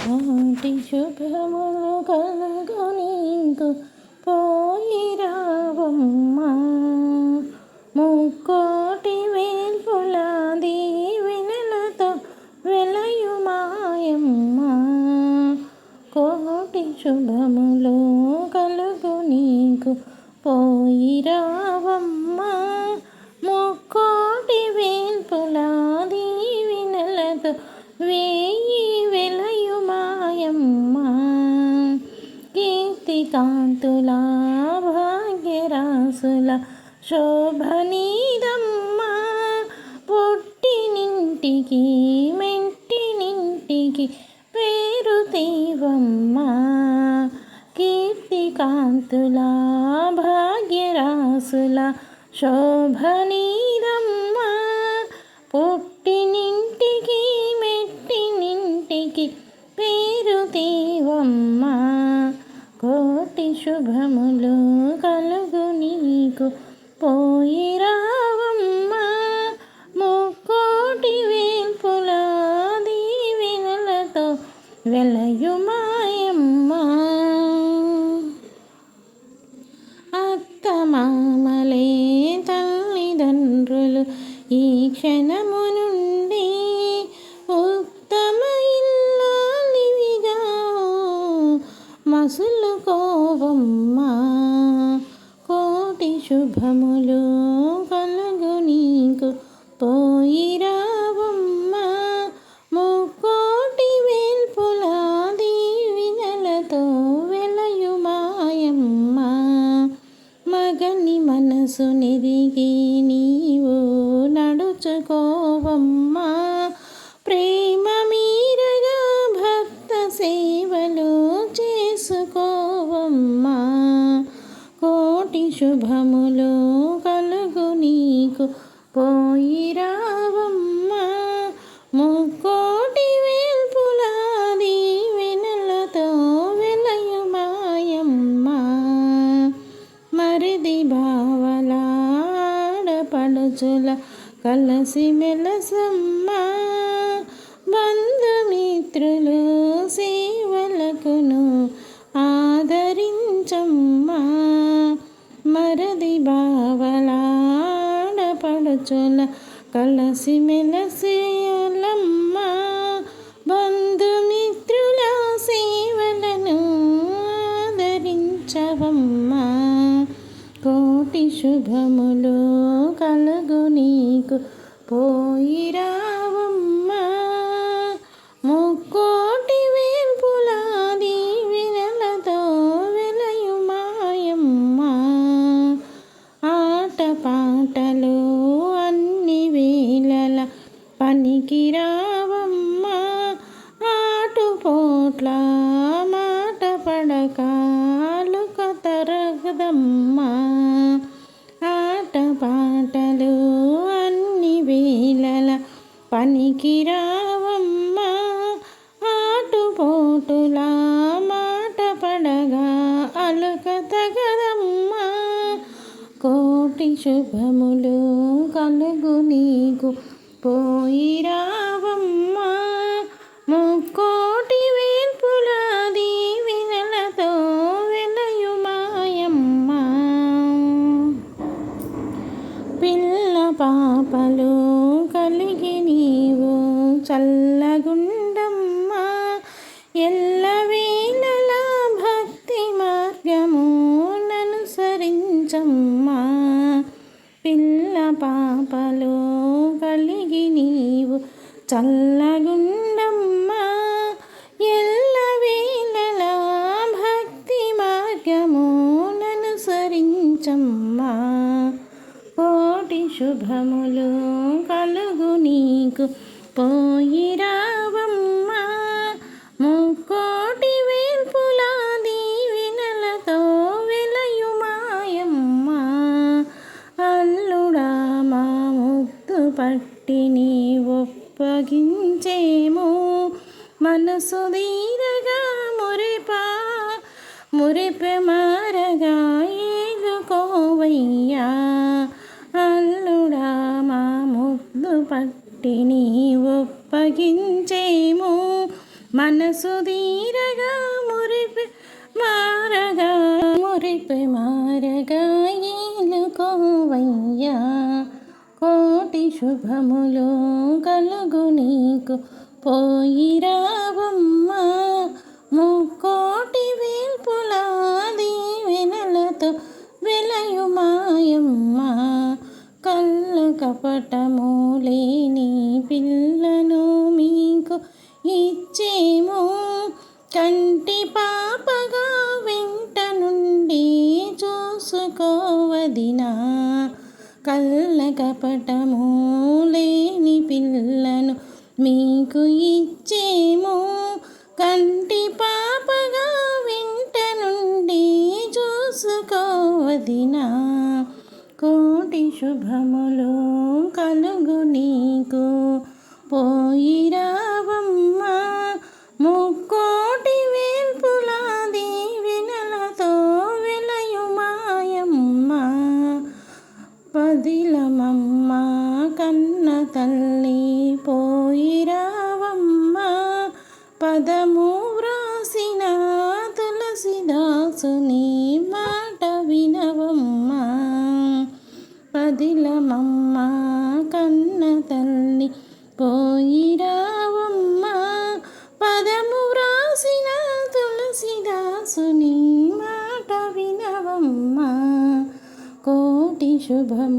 కోటి శుభములు కలుగు నీకు పోయి రావమ్మా. ముక్కోటి వేల్పుల దీవెనలతో వెలయు మాయమ్మా. కోటి శుభములు కలుగు నీకు పోయి రావమ్మా. ముక్కోటి వేల్పుల దీవెనలతో వేయి వెలయు మాయమ్మా. కీర్తికాంతుల భాగ్యరాసుల శోభనీదమ్మా. పుట్టినింటికి మెట్టినింటికి పేరు తీవమ్మా. కీర్తికాంతుల భాగ్యరాసుల శోభనీదమ్మా. పుట్టినింటికి మెట్టినింటికి పేరు తీవమ్మా. కోటి శుభములు కలుగు నీకు పోయి రావమ్మా. ముక్కోటి వేల్పుల దీవెనలతో వెలయు మాయమ్మా. అత్తమామలే తల్లిదండ్రులు ఈ క్షణము నుండి ఉత్తమ ఇల్లాలివిగా మసులుకోవమ్మా. కోటి శుభములు కలుగు నీకు పోయి రావమ్మా. ముక్కోటి వేల్పుల దీవెనలతో వెలయు మాయమ్మా. మగని మనసు నెరిగి నీవు నడుచుకోవమ్మా. ప్రేమ మీరగా భక్త సేవలు చేసుకోవమ్మా. కోటి శుభములు కలుగు నీకు పోయి రావమ్మా. ముక్కోటి వేల్పుల దీవెనలతో వెలయు మాయమ్మా. మరిది బావల ఆడపడుచుల కలసి మెలసమ్మా. బంధుమిత్రులు సేవలకును ఆదరించమ్మా. మరిది బావల ఆడపడుచుల కలసి మెలసేలమ్మా. బంధుమిత్రుల సేవలను ఆదరించవమ్మా. కోటి శుభములు కలుగు నీకు పోయి రావమ్మా. ముక్కోటి వేల్పుల దీవెనలతో వెలయు మాయమ్మా. ఆటపాటలు అన్ని వేళల పనికి రావమ్మా. ఆటుపోట్ల మాట పడకాలుక తరగదమ్మా. ఆటపాటలు అన్ని వేళల పనికి రావమ్మా. ఆటుపోటుల మాట పడగా అలుక తగదమ్మా. కోటి శుభములు కలుగు నీకు పోయి రావమ్మా. ముక్కోటి వేల్పుల దీవెనలతో వెలయు మాయమ్మా. పిల్ల పాపలు కలిగి నీవు చల్లగుండమ్మా. ఎల్లవేళల భక్తి మార్గము ననుసరించమ్మా. పిల్ల పాపలు కలిగి నీవు చల్లగుండమ్మా. ఎల్లవేళల భక్తి మార్గము ననుసరించమ్మా. కోటి శుభములు కలుగు నీకు పోయి రావమ్మా. ముక్కోటి వేల్పుల దీవెనలతో వెలయు మాయమ్మా. అల్లుడా మా ముద్దు పట్టి నీ ఒప్పగించేము. మనసు దీరగా మురిపె మారగా ఏలుకోవయ్యా. అల్లుడా మా ముద్దు పట్టి నీ ఒప్పగించేము. మనసు తీరగా మురిపి మారగా ఏలుకోవయ్యా కోటి శుభములు కలుగు నీకు పోయి రావమ్మా ముక్కోటి వేల్పుల దీవెనలతో వెలయు మాయమ్మ కళ్ళ కపటము లేని పిల్లను మీకు ఇచ్చేమో కంటి పాపగా వెంట నుండి చూసుకోవదినా కళ్ళ కపటము లేని పిల్లను మీకు ఇచ్చేమో కంటి పాపగా వెంట నుండి చూసుకోవదినా కోటి శుభములు కలుగు నీకు పోయి రావమ్మా ముక్కోటి వేల్పుల దీవెనలతో వెలయు మాయమ్మ పదిలమమ్మ కన్న తల్లి పోయి రావమ్మా పదము వ్రాసిన తులసిదాసుని మాట వినవమ్మా పదిలమమ్మ కన్న తల్లి పోయి రావమ్మా పదము వ్రాసిన తులసిదాసుని మాట వినవమ్మా కోటి శుభము